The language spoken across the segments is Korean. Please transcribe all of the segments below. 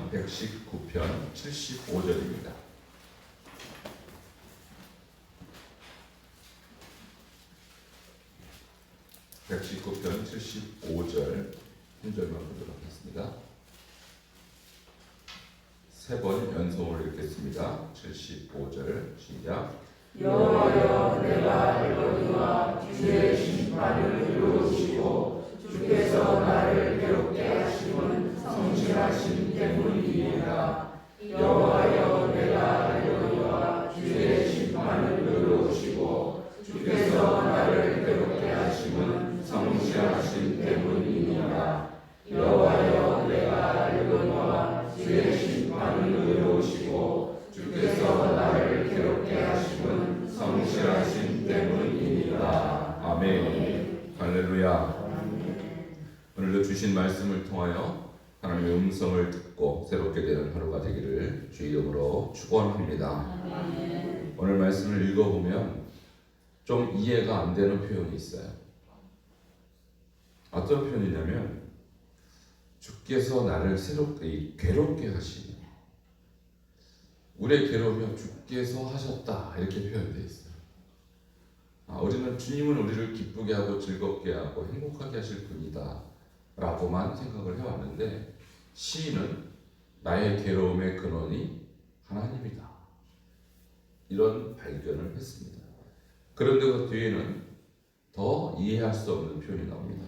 시편 119편 75절입니다. 119편 75절 한 절만 보도록 하겠습니다. 세 번 연속으로 읽겠습니다. 75절 시작. 여호와여, 내가 알거니와 주의 심판을 이루시고 주께서 나를 괴롭게 하심은 성실하심 때문이니라. 여호와여, 내가 알거니와 주의 심판을 이루시고 주께서 나를 괴롭게 하심은 성실하심 때문이니라. 여호와여, 내가 알거니와 주의 심판을 이루시고 주께서 나를 괴롭게 하심은 성실하심 때문이니라. 아멘. 할렐루야. 오늘도 주신 말씀을 통하여 하나님의 음성을 듣고 새롭게 되는 하루가 되기를 주의 이름으로 축원합니다. 오늘 말씀을 읽어보면 좀 이해가 안 되는 표현이 있어요. 어떤 표현이냐면 주께서 나를 새롭게 괴롭게 하시니, 우리의 괴로움이 주께서 하셨다 이렇게 표현되어 있어요. 우리는 주님은 우리를 기쁘게 하고 즐겁게 하고 행복하게 하실 분이다 라고만 생각을 해왔는데, 시인은 나의 괴로움의 근원이 하나님이다 이런 발견을 했습니다. 그런데 그 뒤에는 더 이해할 수 없는 표현이 나옵니다.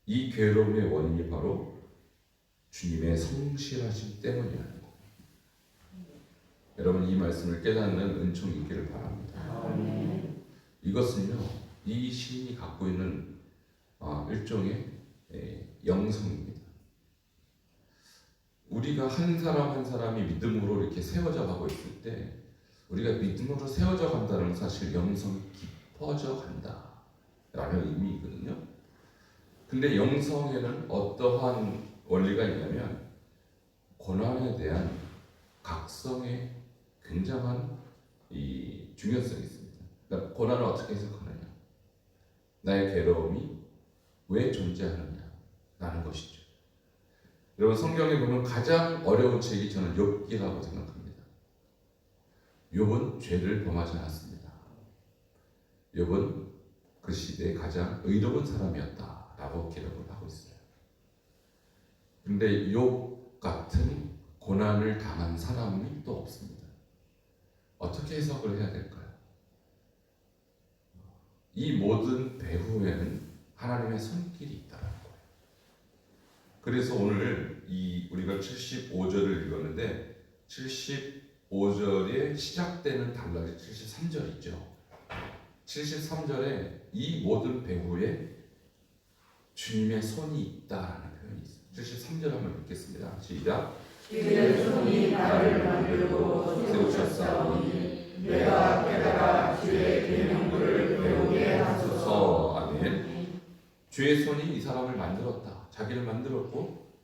이 괴로움의 원인이 바로 주님의 성실하심 때문이라는 것. 여러분, 이 말씀을 깨닫는 은총이 있기를 바랍니다. 이것은요, 이 시인이 갖고 있는 일종의 영성입니다. 우리가 한 사람 한 사람이 믿음으로 이렇게 세워져 가고 있을 때, 우리가 믿음으로 세워져 간다는 건 사실 영성이 깊어져 간다 라는 의미이거든요. 근데 영성에는 어떠한 원리가 있냐면 고난에 대한 각성의 굉장한 이 중요성이 있습니다. 그러니까 고난을 어떻게 해석하느냐, 나의 괴로움이 왜 존재하느냐 라는 것이죠. 여러분, 성경에 보면 가장 어려운 책이 저는 욥기라고 생각합니다. 욥은 죄를 범하지 않았습니다. 욥은 그 시대에 가장 의로운 사람이었다 라고 기록을 하고 있어요. 근데 욥 같은 고난을 당한 사람이 또 없습니다. 어떻게 해석을 해야 될까요? 이 모든 배후에는 하나님의 손길이 있다는 거예요. 그래서 오늘 우리가 75절을 읽었는데 75절에 시작되는 단락이 73절이죠. 73절에 이 모든 배후에 주님의 손이 있다라는 표현이 있어요. 73절 한번 읽겠습니다. 시작. 주의 손이 나를 만들고 세우셨사오니 내가 깨달아 주의 계명들을 배우게 하소서. 아멘. 주의 손이 이 사람을 만들었다. 자기를 만들었고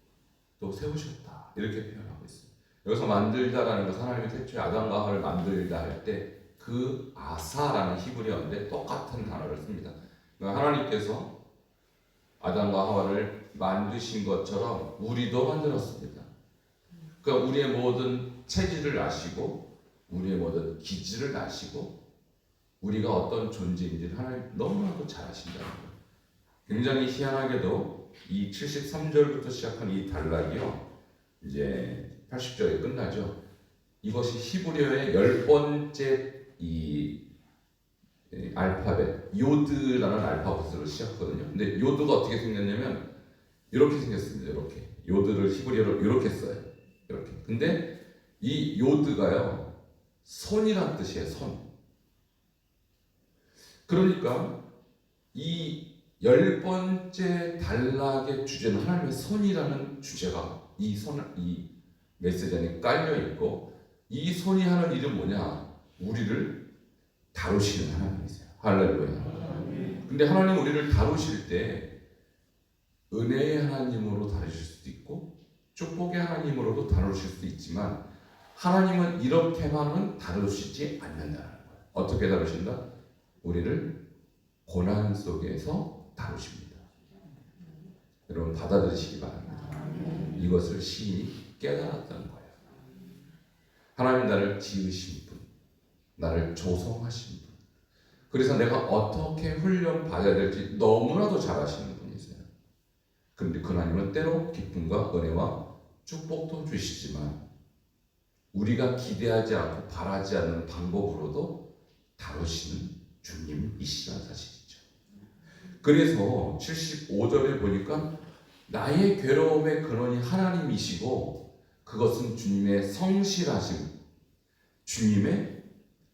또 세우셨다. 이렇게 표현하고 있어요. 여기서 만들다라는 것은 하나님이 태초에 아담과 하와를 만들다 할 때 그 아사라는 히브리어인데 똑같은 단어를 씁니다. 그러니까 하나님께서 아담과 하와를 만드신 것처럼 우리도 만들었습니다. 그러니까 우리의 모든 체질을 아시고 우리의 모든 기질을 아시고 우리가 어떤 존재인지를 하나님 너무나도 잘 아신다는 거예요. 굉장히 희한하게도 이 73절부터 시작한 이 단락이요, 이제 80절에 끝나죠. 이것이 히브리어의 10번째 이 알파벳 요드라는 알파벳으로 시작하거든요. 근데 요드가 어떻게 생겼냐면 이렇게 생겼습니다. 이렇게 요드를 히브리어로 이렇게 써요. 이렇게. 근데 이 요드가요, 손이란 뜻이에요. 손. 그러니까 이 10번째 단락의 주제는 하나님의 손이라는 주제가 이 메시지 안에 깔려 있고, 이 손이 하는 일은 뭐냐? 우리를 다루시는 하나님이세요. 할렐루야. 근데 하나님 우리를 다루실 때 은혜의 하나님으로 다루실 수도 있고 축복의 하나님으로도 다루실 수도 있지만, 하나님은 이렇게만은 다루시지 않는다는 거예요. 어떻게 다루신다? 우리를 고난 속에서 다루십니다. 여러분, 받아들이시기 바랍니다. 이것을 시인이 깨달았다는 거예요. 하나님 나를 지으신 분, 나를 조성하신 분. 그래서 내가 어떻게 훈련 받아야 될지 너무나도 잘 아시는 분이세요. 그런데 그 하나님은 때로 기쁨과 은혜와 축복도 주시지만 우리가 기대하지 않고 바라지 않는 방법으로도 다루시는 주님이시라는 사실이죠. 그래서 75절에 보니까 나의 괴로움의 근원이 하나님이시고 그것은 주님의 성실하심, 주님의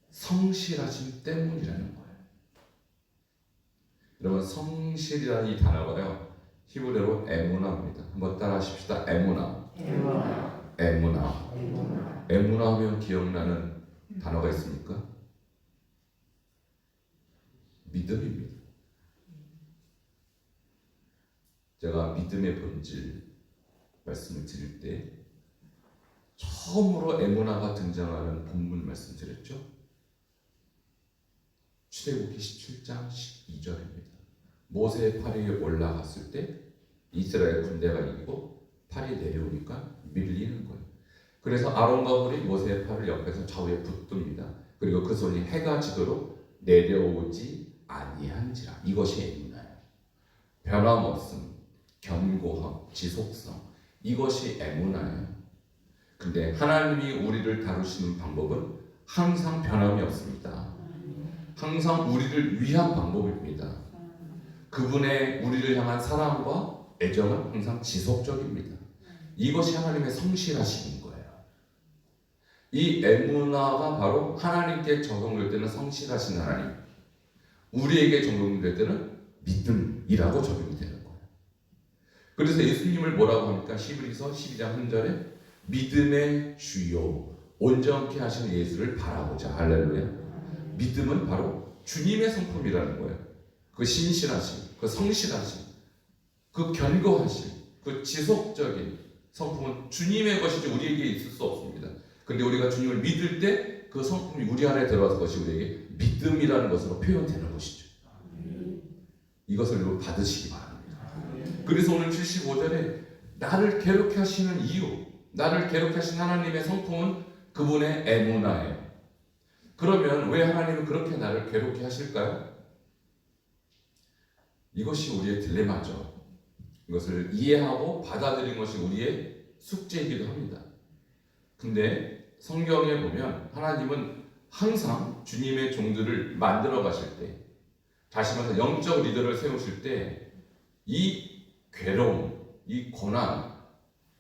성실하심 때문이라는 거예요. 여러분, 성실이라는 이 단어가요, 히브리어로 에무나입니다. 한번 따라 하십시다. 에무나. 에무나 하면 기억나는 단어가 있습니까? 믿음입니다. 제가 믿음의 본질 말씀을 드릴 때 처음으로 에무나가 등장하는 본문 말씀드렸죠. 출애굽기 17장 12절입니다. 모세의 팔 위에 올라갔을 때 이스라엘 군대가 이기고 팔이 내려오니까 밀리는 거예요. 그래서 아론과 홀이 모세의 팔을 옆에서 좌우에 붙듭니다. 그리고 그 손이 해가 지도록 내려오지 아니한지라. 이것이 에무나예요. 변함없음, 견고함, 지속성, 이것이 에무나예요. 근데 하나님이 우리를 다루시는 방법은 항상 변함이 없습니다. 항상 우리를 위한 방법입니다. 그분의 우리를 향한 사랑과 애정은 항상 지속적입니다. 이것이 하나님의 성실하심인 거예요. 이 에무나가 바로 하나님께 적용될 때는 성실하신 하나님, 우리에게 적용될 때는 믿음이라고 적용이 되는 거예요. 그래서 예수님을 뭐라고 합니까? 히브리서 12장 1절에 믿음의 주요 온전케 하시는 예수를 바라보자. 할렐루야. 믿음은 바로 주님의 성품이라는 거예요. 그 신실하심, 그 성실하심, 그 견고하심, 그 지속적인 성품은 주님의 것이지 우리에게 있을 수 없습니다. 그런데 우리가 주님을 믿을 때 그 성품이 우리 안에 들어와서 그것이 우리에게 믿음이라는 것으로 표현되는 것이죠. 이것을 받으시기 바랍니다. 그래서 오늘 75절에 나를 괴롭게 하시는 이유, 나를 괴롭게 하신 하나님의 성품은 그분의 에무나예요. 그러면 왜 하나님은 그렇게 나를 괴롭게 하실까요? 이것이 우리의 딜레마죠. 이것을 이해하고 받아들이는 것이 우리의 숙제이기도 합니다. 근데 성경에 보면 하나님은 항상 주님의 종들을 만들어 가실 때, 다시 말해서 영적 리더를 세우실 때 이 괴로움, 이 고난,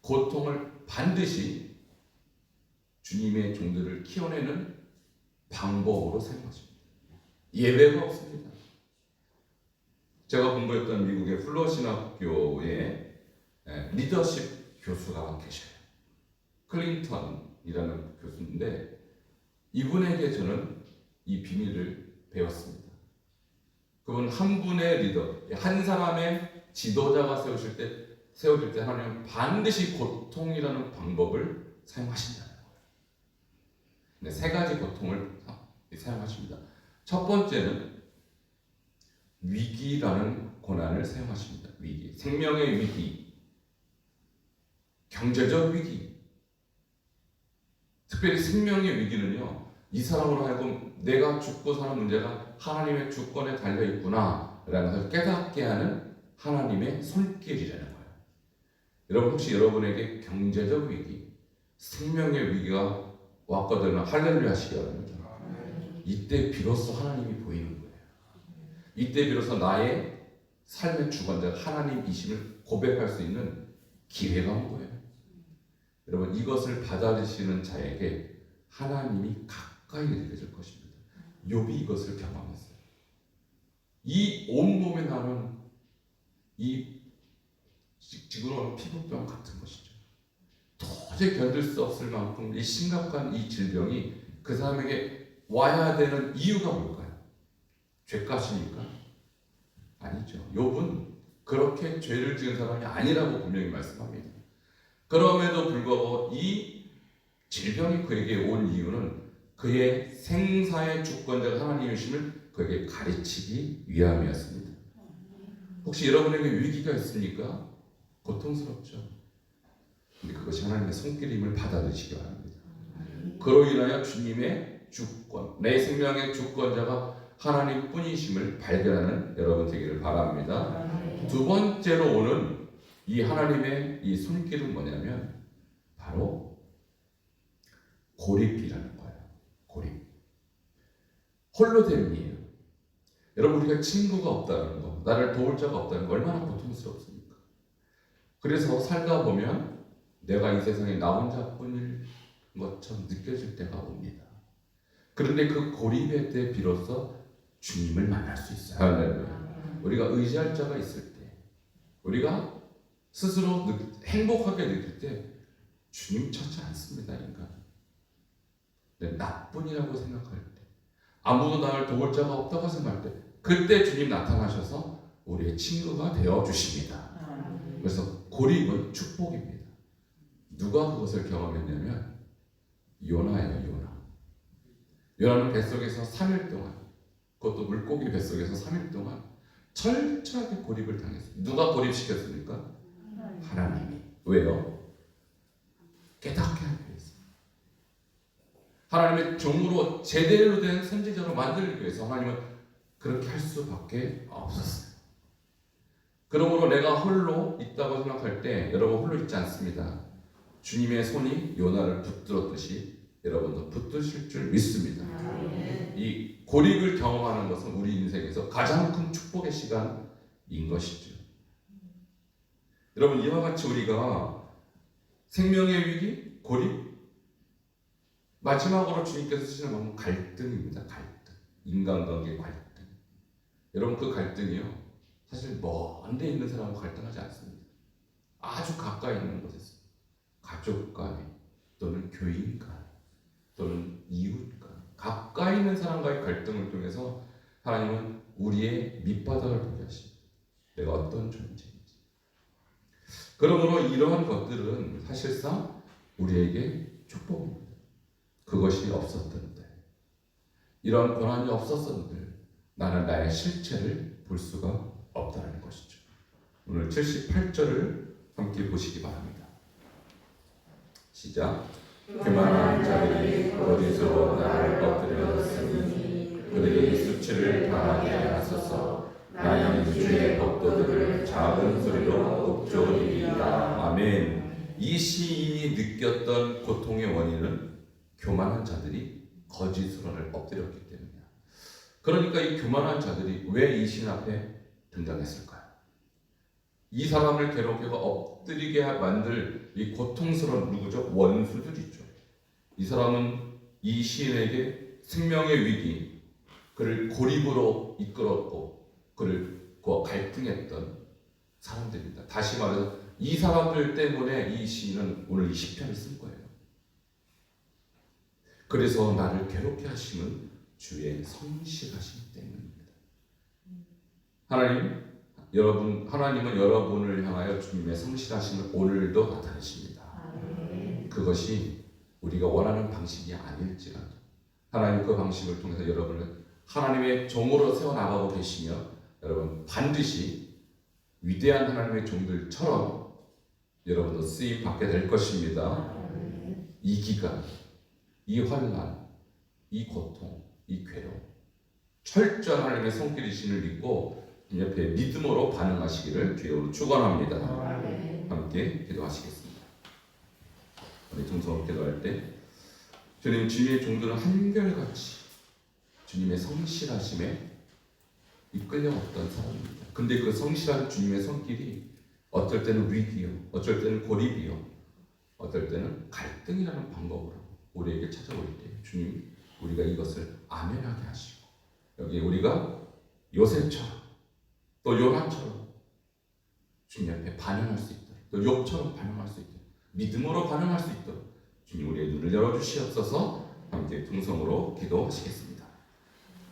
고통을 반드시 주님의 종들을 키워내는 방법으로 사용하십니다. 예외가 없습니다. 제가 공부했던 미국의 플러 신학교에 리더십 교수가 계셔요. 클린턴이라는 교수인데 이분에게 저는 이 비밀을 배웠습니다. 그분 한 분의 리더, 한 사람의 지도자가 세워질 때 하나님은 반드시 고통이라는 방법을 사용하신다는 거예요. 네, 세 가지 고통을 사용하십니다. 첫 번째는 위기라는 고난을 사용하십니다. 위기, 생명의 위기, 경제적 위기, 특별히 생명의 위기는요, 이 사람으로 하여금 내가 죽고 사는 문제가 하나님의 주권에 달려있구나 라는 것을 깨닫게 하는 하나님의 손길이라는 거예요. 여러분, 혹시 여러분에게 경제적 위기, 생명의 위기가 왔거든 할렐루야 하시기 바랍니다. 이때 비로소 하나님이 보이는 거예요. 이때 비로소 나의 삶의 주관자 하나님이심을 고백할 수 있는 기회가 온 거예요. 여러분, 이것을 받아들이시는 자에게 하나님이 가까이 느껴질 것입니다. 욥이 이것을 경험했어요. 이 온몸에 나는 이 지구로 피부병 같은 것이죠. 도저히 견딜 수 없을 만큼 이 심각한 이 질병이 그 사람에게 와야 되는 이유가 뭘까요? 죄값입니까? 아니죠. 욥은 그렇게 죄를 지은 사람이 아니라고 분명히 말씀합니다. 그럼에도 불구하고 이 질병이 그에게 온 이유는 그의 생사의 주권자가 하나님이심을 그에게 가르치기 위함이었습니다. 혹시 여러분에게 위기가 있습니까? 고통스럽죠. 근데 그것이 하나님의 손길임을 받아들이시기 바랍니다. 그로 인하여 주님의 주권, 내 생명의 주권자가 하나님뿐이심을 발견하는 여러분 되기를 바랍니다. 두 번째로 오는 이 하나님의 이 손길은 뭐냐면 바로 고립이라는 거예요. 고립. 홀로됨이에요. 여러분, 우리가 친구가 없다는 거, 나를 도울 자가 없다는 거 얼마나 고통스럽습니까? 그래서 살다 보면 내가 이 세상에 나 혼자뿐일 것처럼 느껴질 때가 옵니다. 그런데 그 고립의 때 비로소 주님을 만날 수 있어요. 할렐루야. 우리가 의지할 자가 있을 때, 우리가 스스로 행복하게 느낄 때 주님 찾지 않습니다. 인간. 나뿐이라고 생각할 때, 아무도 나를 도울 자가 없다고 생각할 때, 그때 주님 나타나셔서 우리의 친구가 되어 주십니다. 그래서 고립은 축복입니다. 누가 그것을 경험했냐면 요나예요. 요나는 뱃속에서 3일 동안, 그것도 물고기 뱃속에서 3일 동안 철저하게 고립을 당했어요. 누가 고립시켰습니까? 하나님이. 왜요? 깨닫게 하기 위해서. 하나님의 종으로 제대로 된 선지자로 만들기 위해서 하나님은 그렇게 할 수밖에 없었어요. 그러므로 내가 홀로 있다고 생각할 때 여러분 홀로 있지 않습니다. 주님의 손이 요나를 붙들었듯이 여러분도 붙드실 줄 믿습니다. 이 고립을 경험하는 것은 우리 인생에서 가장 큰 축복의 시간인 것이죠. 여러분, 이와 같이 우리가 생명의 위기, 고립, 마지막으로 주님께서 쓰시는 말은 갈등입니다. 갈등. 인간관계 갈등. 여러분, 그 갈등이요, 사실 먼 데 있는 사람과 갈등하지 않습니다. 아주 가까이 있는 곳에서, 가족 간에, 또는 교인 간, 또는 이웃 간, 가까이 있는 사람과의 갈등을 통해서 하나님은 우리의 밑바닥을 보게 하십니다. 내가 어떤 존재인지. 그러므로 이러한 것들은 사실상 우리에게 축복입니다. 그것이 없었던데, 이런 권한이 없었던들 나는 나의 실체를 볼 수가 없다는 것이죠. 오늘 78절을 함께 보시기 바랍니다. 시작. 교만한 자들이 거짓으로 나를 엎드렸으니 그들이 수치를 당하게 하소서. 나는 주의 법도들을 작은 소리로 읊조리리이다. 아멘. 이 시인이 느꼈던 고통의 원인은 교만한 자들이 거짓으로를 엎드렸기 때문이야. 그러니까 이 교만한 자들이 왜 이 시인 앞에 등장했을까요? 이 사람을 괴롭히고 엎드리게 만들 이 고통스러운 누구죠? 원수들이죠. 이 사람은 이 시인에게 생명의 위기, 그를 고립으로 이끌었고 그를 갈등했던 사람들입니다. 다시 말해서 이 사람들 때문에 이 시인은 오늘 이 시편을 쓴 거예요. 그래서 나를 괴롭게 하시는 주의 성실하심 때문입니다. 하나님은 여러분을 향하여 주님의 성실하심을 오늘도 나타내십니다. 그것이 우리가 원하는 방식이 아닐지라도 하나님 그 방식을 통해서 여러분을 하나님의 종으로 세워나가고 계시며 여러분 반드시 위대한 하나님의 종들처럼 여러분도 쓰임 받게 될 것입니다. 이 기간, 이 환난, 이 고통, 이 괴로움, 철저한 하나님의 손길이신을 믿고 옆에 믿음으로 반응하시기를 주여로 축원합니다. 함께 기도하시겠습니다. 우리 동성 기도할 때 주님, 주님의 종들은 한결같이 주님의 성실하심에 이끌려왔던 사람입니다. 근데 그 성실한 주님의 손길이 어떨 때는 위기요, 어쩔 때는 고립이요, 어떨 때는 갈등이라는 방법으로 우리에게 찾아올 때 주님, 우리가 이것을 아멘하게 하시고 여기 우리가 요셉처럼 또 요나처럼 주님 앞에 반응할 수 있도록, 또 욥처럼 반응할 수 있도록, 믿음으로 반응할 수 있도록 주님 우리의 눈을 열어주시옵소서. 함께 통성으로 기도하시겠습니다.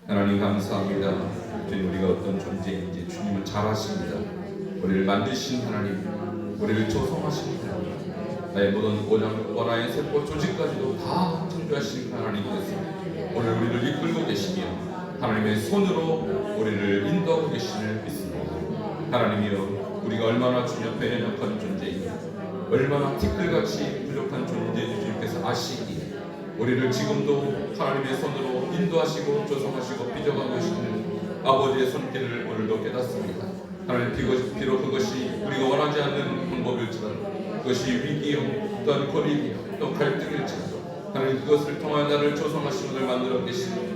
하나님 감사합니다. 주님, 우리가 어떤 존재인지 주님은 잘 아십니다. 우리를 만드신 하나님, 우리를 조성하신 하나님, 나의 모든 원하의 세포 조직까지도 다 창조하신 하나님께서 오늘 우리를 이끌고 계시며 하나님의 손으로 우리를 인도하고 계심을 믿습니다. 하나님이여, 우리가 얼마나 주님 앞에 연약한 존재인가, 얼마나 티끌같이 부족한 존재인 주님께서 아시기에 우리를 지금도 하나님의 손으로 인도하시고 조성하시고 빚어가고 계시는 아버지의 손길을 오늘도 깨닫습니다. 하나님, 비록 그것이 우리가 원하지 않는 방법일지라도, 그것이 위기요 또한 고립이요 또 갈등일지라도, 하나님 그것을 통하여 나를 조성하시고 만들어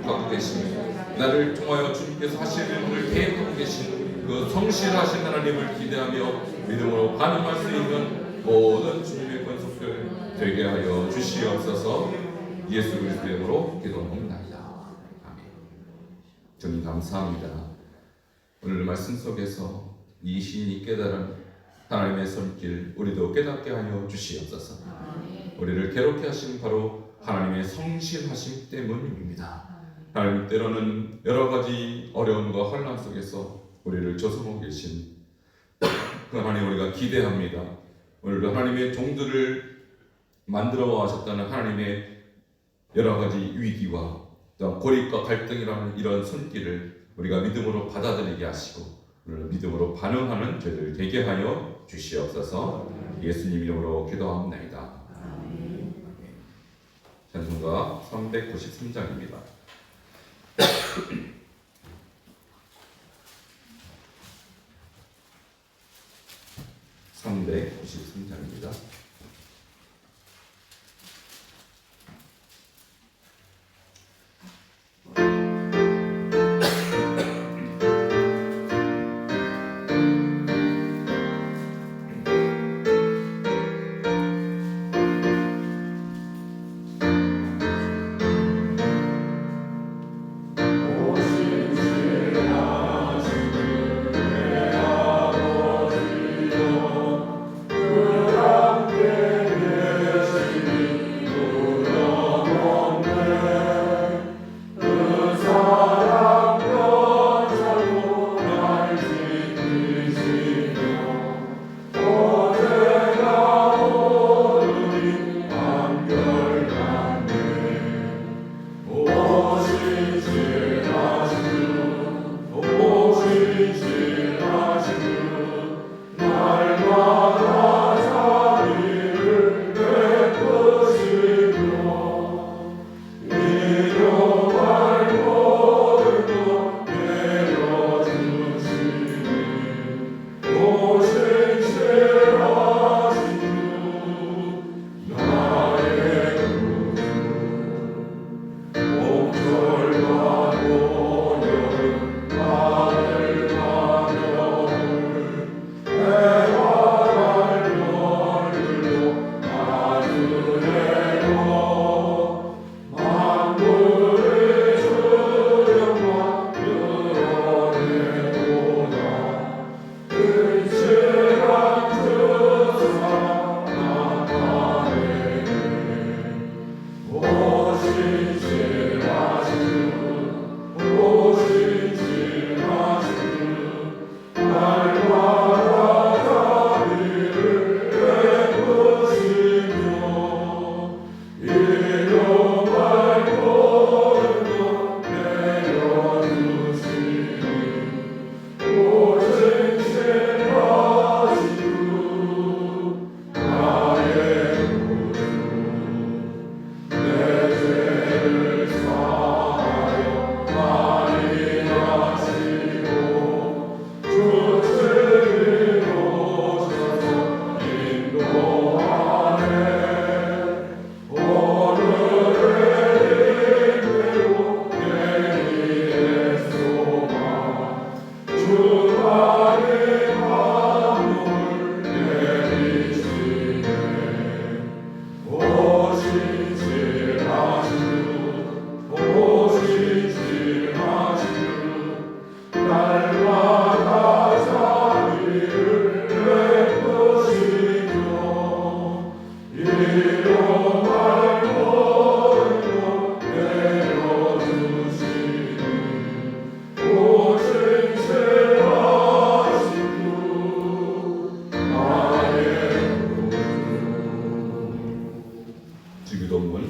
가고 계시며, 나를 통하여 주님께서 하실 일을 계획하고 계신 그 성실하신 하나님을 기대하며 믿음으로 반응할 수 있는 모든 주님의 권속들 되게 하여 주시옵소서. 예수 그리스도의 이름으로 기도합니다. 아멘. 주님 감사합니다. 오늘 말씀 속에서 이 시인이 깨달은 하나님의 손길 우리도 깨닫게 하여 주시옵소서. 우리를 괴롭게 하신 바로 하나님의 성실하심 때문입니다. 하나님, 때로는 여러 가지 어려움과 혼란 속에서 우리를 조성하고 계신 그 하나님 우리가 기대합니다. 오늘도 하나님의 종들을 만들어 하셨다는 하나님의 여러 가지 위기와 또 고립과 갈등이라는 이런 손길을 우리가 믿음으로 받아들이게 하시고 오늘 믿음으로 반응하는 저희들 되게 하여 주시옵소서. 예수님 이름으로 기도합니다. 찬송가 393장입니다. 393장입니다.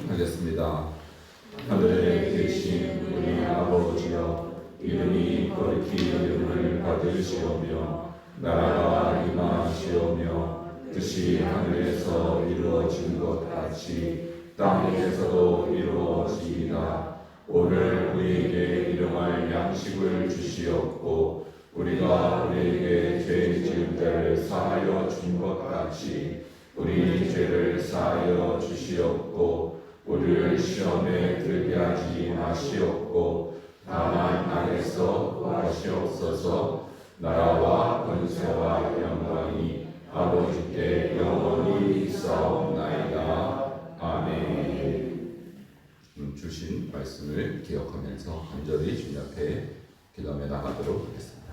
하겠습니다. 하늘에 계신 우리 아버지여, 이름이 거룩히 여김을 받으시오며 나라가 임하시오며 뜻이 하늘에서 이루어진 것 같이 땅 위에서도 이루어지이다. 오늘 우리에게 일용할 양식을 주시옵고 우리가 우리에게 죄 지은 자를 사하여 준 것 같이 우리 죄를 사하여 주시옵고 우리를 시험에 들게 하지 마시옵고 다만 악에서 구하시옵소서. 나라와 권세와 영광이 아버지께 영원히 있사옵나이다. 아멘. 주신 말씀을 기억하면서 간절히 주님 앞에 기도하며 나가도록 하겠습니다.